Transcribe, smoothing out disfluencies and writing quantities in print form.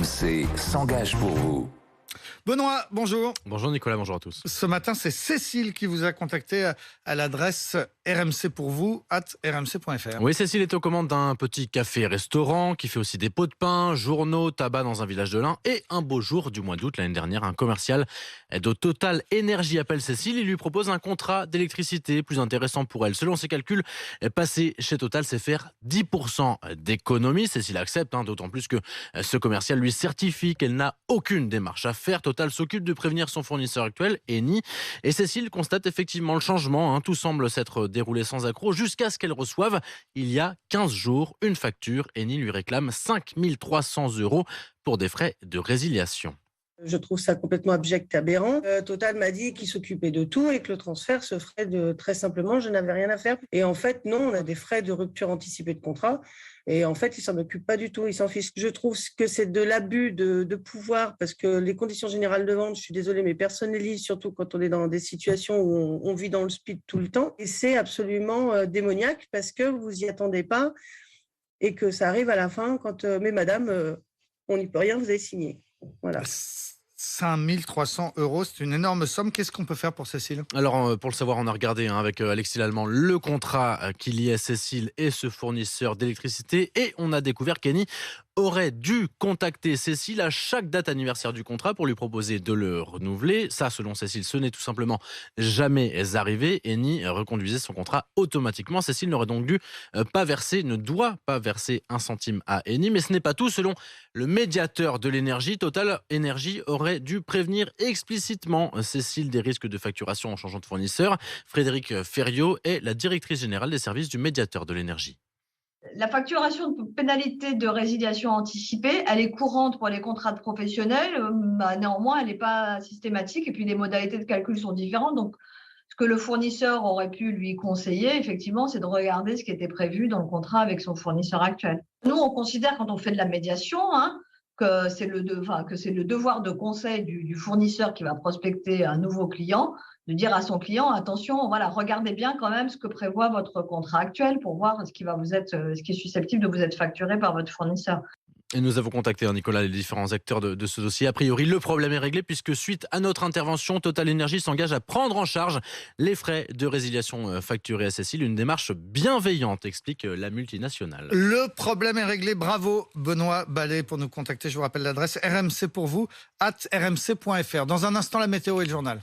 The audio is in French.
RMC s'engage pour vous. Benoît, bonjour. Bonjour Nicolas, bonjour à tous. Ce matin, c'est Cécile qui vous a contacté à l'adresse rmcpourvous@rmc.fr. Oui, Cécile est aux commandes d'un petit café-restaurant qui fait aussi des pots de pain, journaux, tabac dans un village de l'Ain. Et un beau jour du mois d'août l'année dernière, un commercial de Total Énergie appelle Cécile. Il lui propose un contrat d'électricité plus intéressant pour elle. Selon ses calculs, passer chez Total, c'est faire 10% d'économie. Cécile accepte, d'autant plus que ce commercial lui certifie qu'elle n'a aucune démarche à faire. Total s'occupe de prévenir son fournisseur actuel, Eni. Et Cécile constate effectivement le changement. Tout semble s'être déroulé sans accroc jusqu'à ce qu'elle reçoive, il y a 15 jours, une facture. Eni lui réclame 5 300 € pour des frais de résiliation. Je trouve ça complètement abject et aberrant. Total m'a dit qu'il s'occupait de tout et que le transfert se ferait très simplement, je n'avais rien à faire. Et en fait, non, on a des frais de rupture anticipée de contrat. Et en fait, il s'en occupe pas du tout, il s'en fiche. Je trouve que c'est de l'abus de pouvoir parce que les conditions générales de vente, je suis désolée, mais personne ne les lit, surtout quand on est dans des situations où on vit dans le speed tout le temps. Et c'est absolument démoniaque parce que vous y attendez pas et que ça arrive à la fin quand, mais madame, on n'y peut rien, vous avez signé. Voilà. 5 300 €, c'est une énorme somme. Qu'est-ce qu'on peut faire pour Cécile ? Alors, pour le savoir, on a regardé avec Alexis Lallemand le contrat qui liait Cécile et ce fournisseur d'électricité. Et on a découvert qu'Eni aurait dû contacter Cécile à chaque date anniversaire du contrat pour lui proposer de le renouveler. Ça, selon Cécile, ce n'est tout simplement jamais arrivé. Eni reconduisait son contrat automatiquement. Cécile n'aurait donc ne doit pas verser un centime à Eni. Mais ce n'est pas tout. Selon le médiateur de l'énergie, Total Énergie aurait dû prévenir explicitement Cécile des risques de facturation en changeant de fournisseur. Frédéric Ferriot est la directrice générale des services du médiateur de l'énergie. La facturation de pénalité de résiliation anticipée, elle est courante pour les contrats de professionnels, néanmoins, elle n'est pas systématique et puis les modalités de calcul sont différentes. Donc, ce que le fournisseur aurait pu lui conseiller, effectivement, c'est de regarder ce qui était prévu dans le contrat avec son fournisseur actuel. Nous, on considère, quand on fait de la médiation, que c'est le devoir de conseil du fournisseur qui va prospecter un nouveau client, de dire à son client, attention, voilà, regardez bien quand même ce que prévoit votre contrat actuel pour voir ce qui est susceptible de vous être facturé par votre fournisseur. Et nous avons contacté, Nicolas, les différents acteurs de ce dossier. A priori, le problème est réglé puisque suite à notre intervention, Total Énergie s'engage à prendre en charge les frais de résiliation facturés à Cécile. Une démarche bienveillante, explique la multinationale. Le problème est réglé. Bravo, Benoît Ballet, pour nous contacter. Je vous rappelle l'adresse rmcpourvous@rmc.fr. Dans un instant, la météo et le journal.